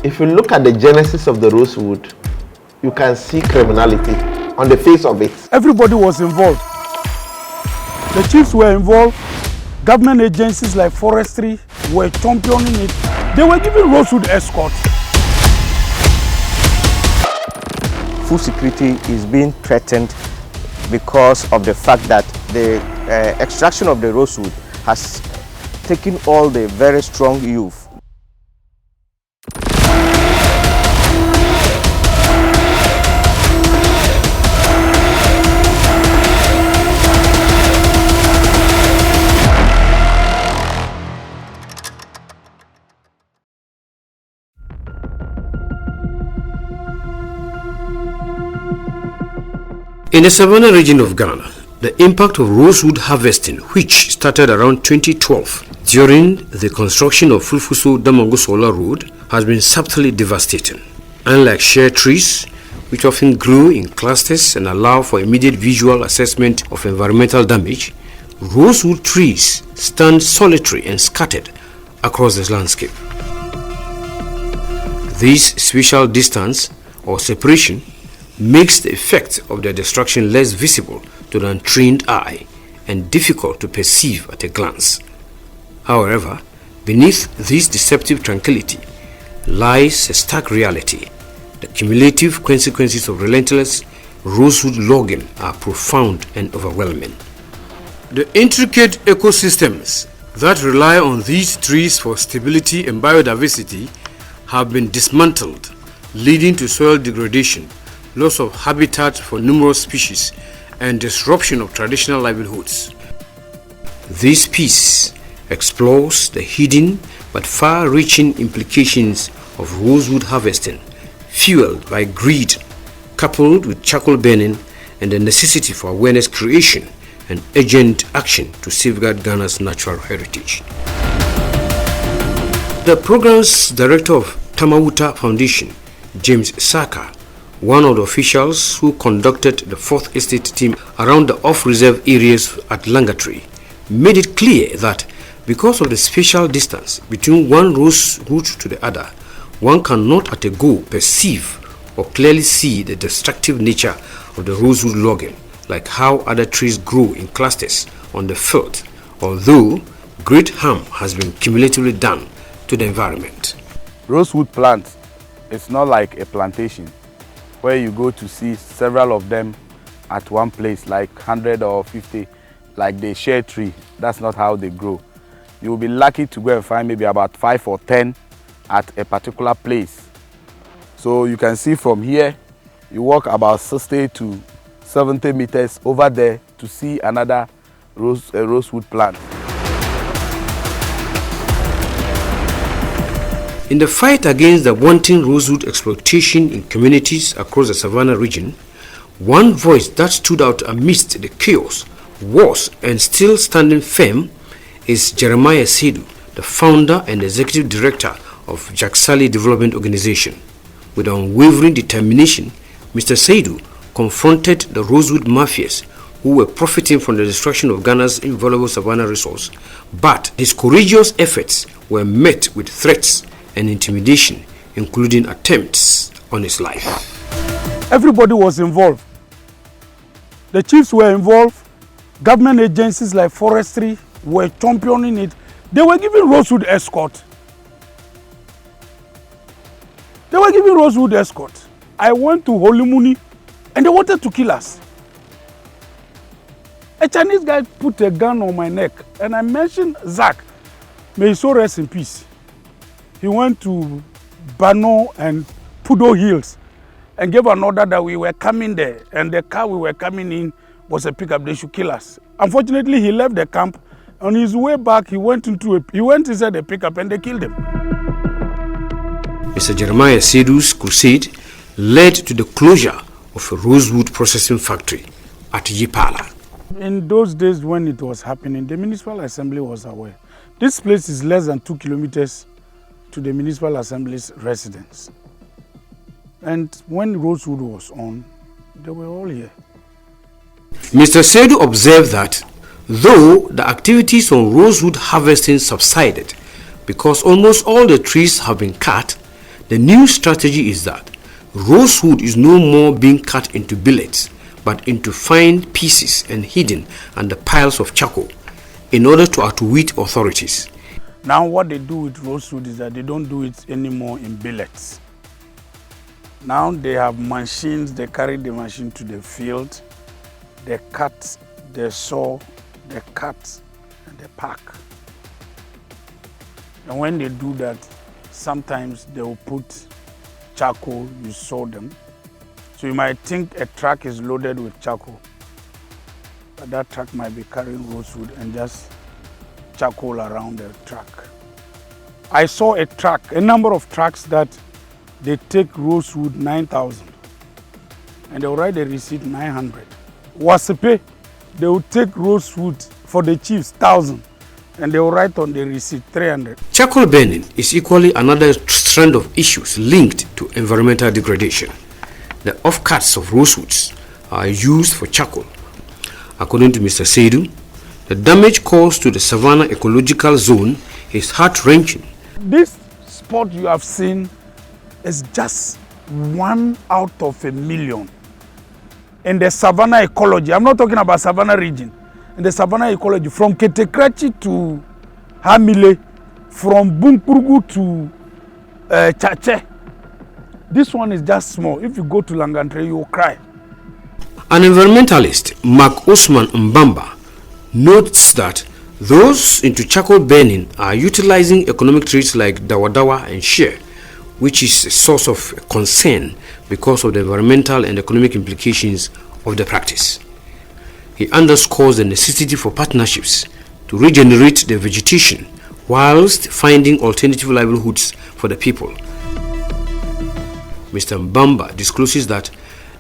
If you look at the genesis of the rosewood, you can see criminality on the face of it. Everybody was involved. The chiefs were involved. Government agencies like forestry were championing it. They were giving rosewood escorts. Food security is being threatened because of the fact that the extraction of the rosewood has taken all the very strong youth. In the Savannah region of Ghana, the impact of rosewood harvesting, which started around 2012 during the construction of Fulfuso-Damongo-Sola Road, has been subtly devastating. Unlike shade trees, which often grow in clusters and allow for immediate visual assessment of environmental damage, rosewood trees stand solitary and scattered across the landscape. This spatial distance or separation makes the effect of their destruction less visible to the untrained eye and difficult to perceive at a glance. However, beneath this deceptive tranquility lies a stark reality. The cumulative consequences of relentless rosewood logging are profound and overwhelming. The intricate ecosystems that rely on these trees for stability and biodiversity have been dismantled, leading to soil degradation, loss of habitat for numerous species, and disruption of traditional livelihoods. This piece explores the hidden but far-reaching implications of rosewood harvesting, fueled by greed, coupled with charcoal burning and the necessity for awareness creation and urgent action to safeguard Ghana's natural heritage. The program's director of Tamawuta Foundation, James Saka, one of the officials who conducted the 4th Estate team around the off-reserve areas at Langatree, made it clear that because of the spatial distance between one rosewood to the other, one cannot at a go perceive or clearly see the destructive nature of the rosewood logging, like how other trees grow in clusters on the field, although great harm has been cumulatively done to the environment. Rosewood plant is not like a plantation where you go to see several of them at one place, like 100 or 50, like the shade tree. That's not how they grow. You will be lucky to go and find maybe about 5 or 10 at a particular place. So you can see from here, you walk about 60 to 70 meters over there to see another rosewood plant. In the fight against the wanton rosewood exploitation in communities across the Savannah region, one voice that stood out amidst the chaos was and still standing firm is Jeremiah Saidu, the founder and executive director of Jaksali Development Organization. With unwavering determination, Mr. Saidu confronted the rosewood mafias who were profiting from the destruction of Ghana's invaluable savanna resource, but his courageous efforts were met with threats and intimidation, including attempts on his life. Everybody was involved. The chiefs were involved. Government agencies like forestry were championing it. They were giving rosewood escort. I went to Holimuni and they wanted to kill us. A Chinese guy put a gun on my neck and I mentioned Zach. May his soul rest in peace. He went to Bano and Pudo Hills and gave an order that we were coming there and the car we were coming in was a pickup. They should kill us. Unfortunately, he left the camp. On his way back, he went inside the pickup and they killed him. Mr. Jeremiah Saidu's crusade led to the closure of a rosewood processing factory at Yipala. In those days when it was happening, the municipal assembly was aware. This place is less than 2 kilometers to the municipal assembly's residence. And when Rosewood was on, they were all here. Mr. Saidu observed that though the activities on rosewood harvesting subsided because almost all the trees have been cut, The new strategy is that rosewood is no more being cut into billets, but into fine pieces and hidden under piles of charcoal in order to outwit authorities. Now what they do with rosewood is that they don't do it anymore in billets. Now they have machines, they carry the machine to the field, they cut, they saw, they cut, and they pack. And when they do that, sometimes they will put charcoal, you saw them. So you might think a truck is loaded with charcoal, but that truck might be carrying rosewood and just charcoal around the truck. I saw a number of trucks that they take rosewood 9,000 and they'll write the receipt 900. Wasepe, they will take rosewood for the chiefs 1,000 and they will write on the receipt 300. Charcoal burning is equally another strand of issues linked to environmental degradation. The offcuts of rosewoods are used for charcoal. According to Mr. Seidu, the damage caused to the Savannah Ecological Zone is heart-wrenching. This spot you have seen is just 1 out of a million in the Savannah ecology. I'm not talking about Savannah region. In the Savannah ecology, from Ketekrachi to Hamile, from Bunkpurugu to Chache, this one is just small. If you go to Langantre, you will cry. An environmentalist, Mark Osman Mbamba, notes that those into charcoal burning are utilizing economic traits like dawadawa and share, which is a source of concern because of the environmental and economic implications of the practice. He underscores the necessity for partnerships to regenerate the vegetation whilst finding alternative livelihoods for the people. Mr. Mbamba discloses that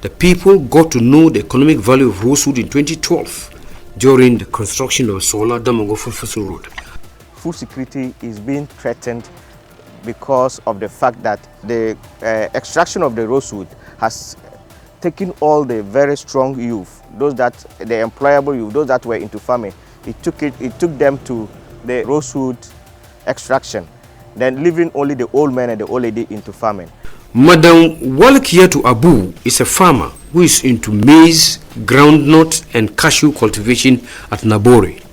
the people got to know the economic value of rosewood in 2012 during the construction of Solar Damongo-Fulfusu Road. Food security is being threatened because of the fact that the extraction of the rosewood has taken all the very strong youth, those that the employable youth, those that were into farming. It took them to the rosewood extraction, then leaving only the old men and the old lady into farming. Madam Walkiatu Abu is a farmer who is into maize, groundnut and cashew cultivation at Nabori.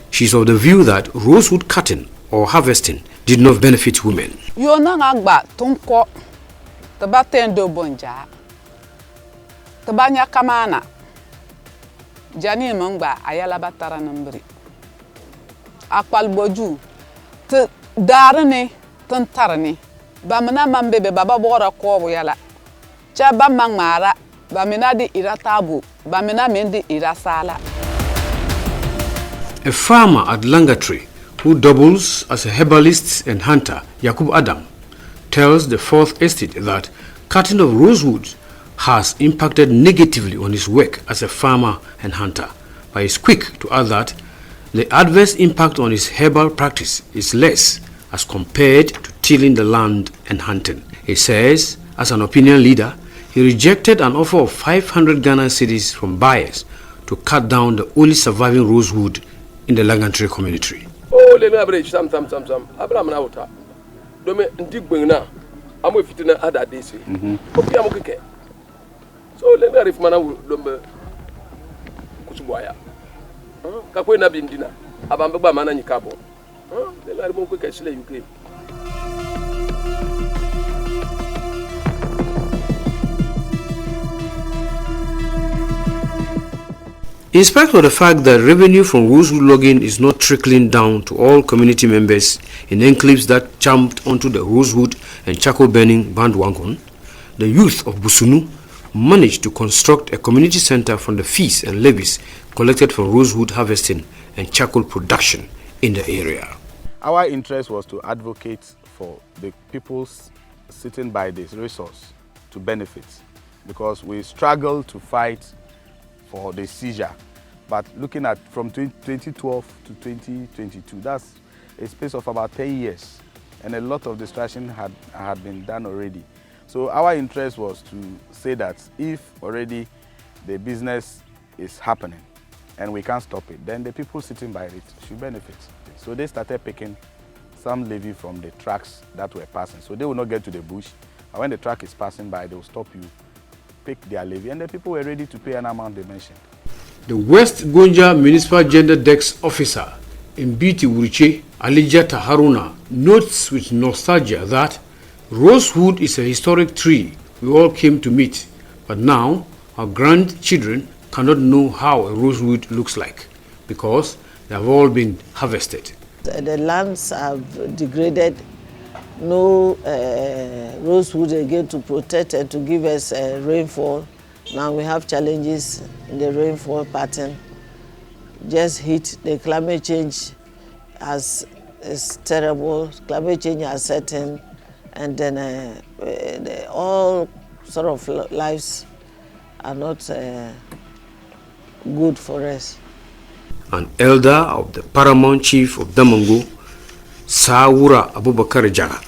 She is of the view that rosewood cutting or harvesting did not benefit women. Yo na ngba tunko tabatendo bonja tabanya kamana jani mangba ayala batara nambri akwal boju te darane tantarane bamana mambebe baba bora ko yala cha bamang mara bamina di iratabu bamina mendi irasala. A farmer at Langatree who doubles as a herbalist and hunter, Yakub Adam, tells the Fourth Estate that cutting of rosewood has impacted negatively on his work as a farmer and hunter, but is quick to add that the adverse impact on his herbal practice is less as compared to tilling the land and hunting. He says, as an opinion leader, he rejected an offer of 500 Ghana cedis from buyers to cut down the only surviving rosewood in the Langantree community. Oh, let me average some. Abraham Nauta. Dome Ndigwing now. I'm with it in other days. Okay, I'm okay. So let me if Mana Lumber Kusuwaya. Kakwena Bindina. Abamba Manani Cabo. Let me have a quick slay you claim. In spite of the fact that revenue from rosewood logging is not trickling down to all community members in enclaves that jumped onto the rosewood and charcoal burning bandwagon, the youth of Busunu managed to construct a community center from the fees and levies collected from rosewood harvesting and charcoal production in the area. Our interest was to advocate for the people sitting by this resource to benefit, because we struggled to fight for the seizure. But looking at from 2012 to 2022, that's a space of about 10 years, and a lot of destruction had been done already. So our interest was to say that if already the business is happening and we can't stop it, then the people sitting by it should benefit. So they started picking some levy from the trucks that were passing. So they will not get to the bush. And when the truck is passing by, they will stop you, pick their levy, and the people were ready to pay an amount they mentioned. The West Gonja Municipal Gender Desk Officer in Biti Wuriche, Alijata Haruna, notes with nostalgia that rosewood is a historic tree we all came to meet, but now our grandchildren cannot know how a rosewood looks like because they have all been harvested. The lands have degraded, no rosewood again to protect and to give us rainfall. Now we have challenges in the rainfall pattern. Just heat, the climate change is terrible. Climate change has set in, and then all sort of lives are not good for us. An elder of the paramount chief of Damango, Sawura Abubakar Jaga,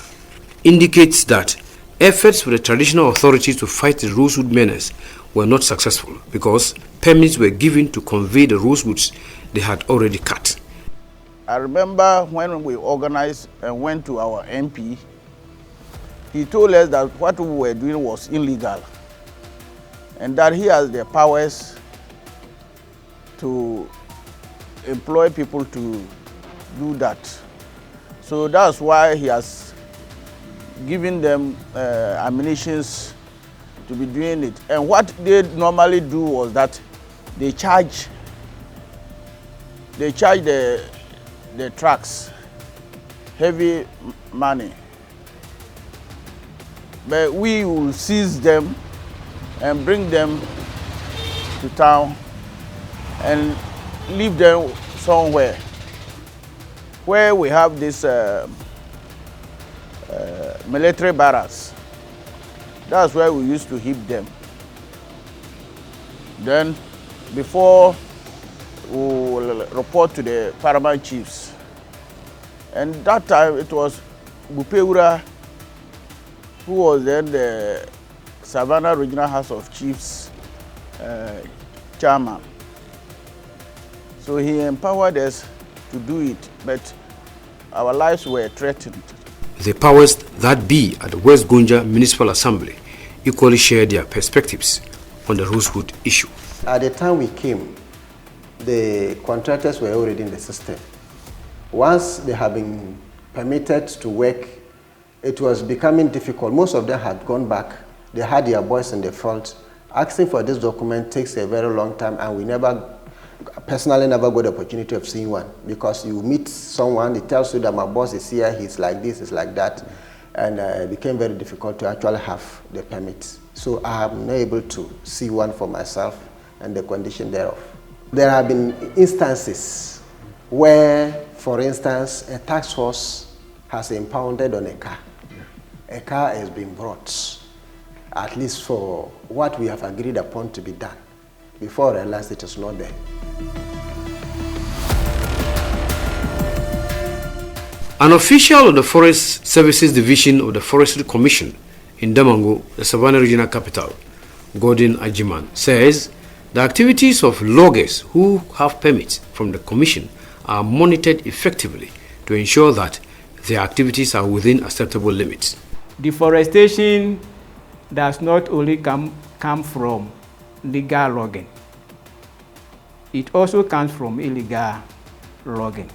indicates that efforts for the traditional authorities to fight the rosewood menace were not successful because permits were given to convey the rosewoods they had already cut. I remember when we organized and went to our MP, he told us that what we were doing was illegal and that he has the powers to employ people to do that. So that's why he has given them ammunitions to be doing it. And what they normally do was that they charge the trucks heavy money. But we will seize them and bring them to town and leave them somewhere where we have this military barracks. That's where we used to heap them. Then before we will report to the paramount chiefs. And that time it was Bupeura who was then the Savannah Regional House of Chiefs chairman. So he empowered us to do it, but our lives were threatened. The powers that be at the West Gonja Municipal Assembly equally shared their perspectives on the rosewood issue. At the time we came, the contractors were already in the system. Once they have been permitted to work, it was becoming difficult. Most of them had gone back. They had their boys in the front. Asking for this document takes a very long time, and we personally never got the opportunity of seeing one, because you meet someone, he tells you that my boss is here, he's like this, he's like that, and it became very difficult to actually have the permit. So I am not able to see one for myself and the condition thereof. There have been instances where, for instance, a task force has impounded on a car. A car has been brought, at least for what we have agreed upon to be done, before I realized it is not there. An official of the Forest Services Division of the Forestry Commission in Damango, the Savannah Regional Capital, Gordon Ajiman, says the activities of loggers who have permits from the Commission are monitored effectively to ensure that their activities are within acceptable limits. Deforestation does not only come from legal logging. It also comes from illegal logging.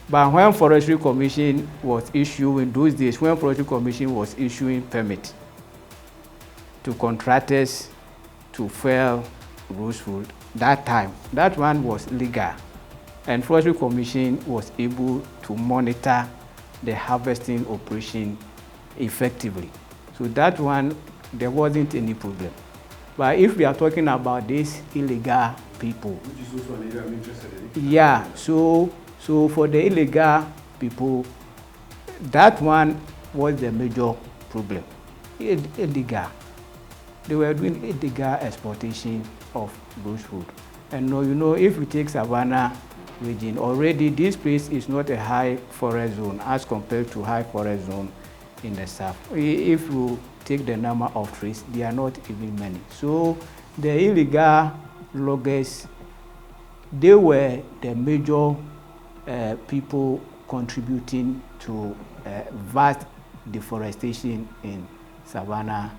But when Forestry Commission was issuing, those days when Forestry Commission was issuing permit to contractors to fell rosewood, that time, that one was legal. And Forestry Commission was able to monitor the harvesting operation effectively. So that one, there wasn't any problem. But if we are talking about these illegal people, which is also an area I'm interested in. Yeah, so for the illegal people, that one was the major problem. Illegal. They were doing illegal exportation of rosewood. And you know, if we take Savannah Region, already this place is not a high forest zone as compared to high forest zone in the south. If you take the number of trees, they are not even many. So the illegal loggers, they were the major people contributing to vast deforestation in Savannah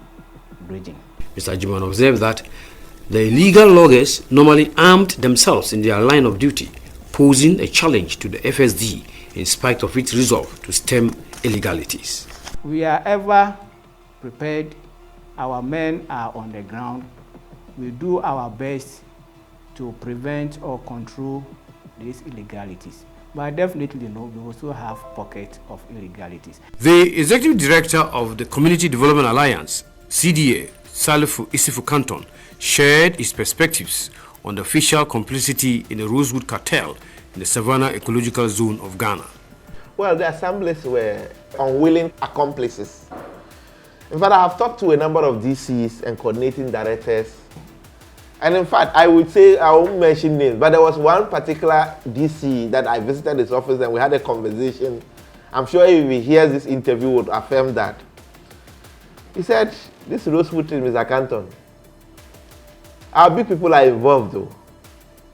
Region. Mr. Jiman observed that the illegal loggers normally armed themselves in their line of duty, posing a challenge to the FSD in spite of its resolve to stem illegalities. We are ever prepared. Our men are on the ground. We do our best to prevent or control these illegalities. But definitely, we also have pockets of illegalities. The Executive Director of the Community Development Alliance, CDA, Salifu Isifu Canton, shared his perspectives on the official complicity in the Rosewood cartel in the Savannah Ecological Zone of Ghana. Well, the assemblies were unwilling accomplices. In fact, I have talked to a number of DCs and coordinating directors. And in fact, I would say, I won't mention names, but there was one particular DC that I visited his office and we had a conversation. I'm sure if he hears this interview, would affirm that. He said, this Rosewood Trees, Mr. Canton, our big people are involved though.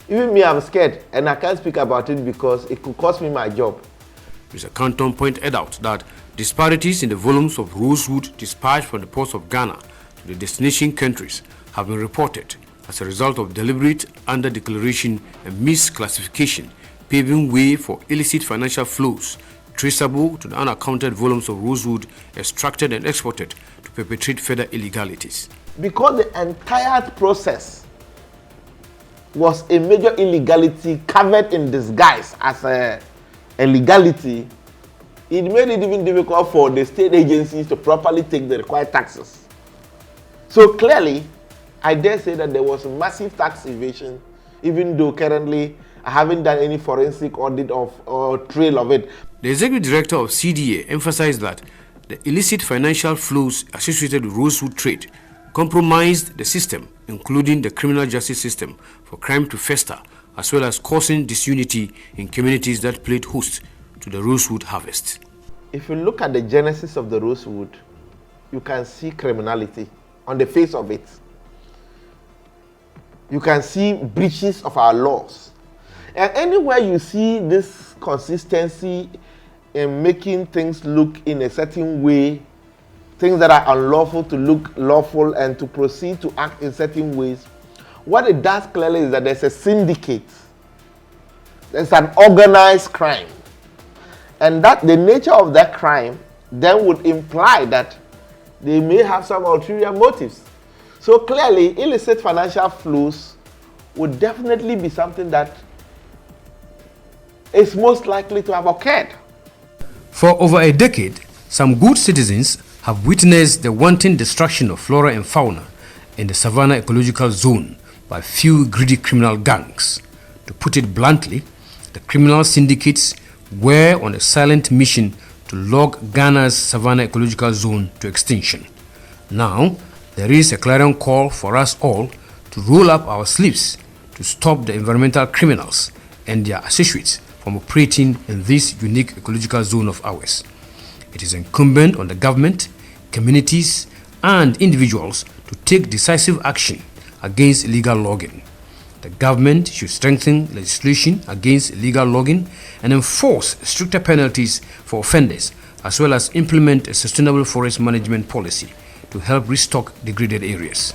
Even me, I'm scared and I can't speak about it because it could cost me my job. Mr. Canton pointed out that disparities in the volumes of rosewood dispatched from the ports of Ghana to the destination countries have been reported as a result of deliberate under-declaration and misclassification, paving way for illicit financial flows traceable to the unaccounted volumes of rosewood extracted and exported to perpetrate further illegalities. Because the entire process was a major illegality covered in disguise as a legality, it made it even difficult for the state agencies to properly take the required taxes. So clearly, I dare say that there was massive tax evasion, even though currently I haven't done any forensic audit of or trail of it. The Executive Director of CDA emphasized that the illicit financial flows associated with rosewood trade compromised the system, including the criminal justice system, for crime to fester, as well as causing disunity in communities that played host to the rosewood harvest. If you look at the genesis of the rosewood, you can see criminality on the face of it. You can see breaches of our laws. And anywhere you see this consistency in making things look in a certain way, things that are unlawful to look lawful and to proceed to act in certain ways, what it does clearly is that there's a syndicate. There's an organized crime. And that the nature of that crime then would imply that they may have some ulterior motives. So clearly, illicit financial flows would definitely be something that is most likely to have occurred. For over a decade, some good citizens have witnessed the wanton destruction of flora and fauna in the Savannah Ecological Zone by few greedy criminal gangs. To put it bluntly, the criminal syndicates were on a silent mission to log Ghana's Savannah Ecological Zone to extinction. Now, there is a clarion call for us all to roll up our sleeves to stop the environmental criminals and their associates from operating in this unique ecological zone of ours. It is incumbent on the government, communities, and individuals to take decisive action against illegal logging. The government should strengthen legislation against illegal logging and enforce stricter penalties for offenders, as well as implement a sustainable forest management policy to help restock degraded areas.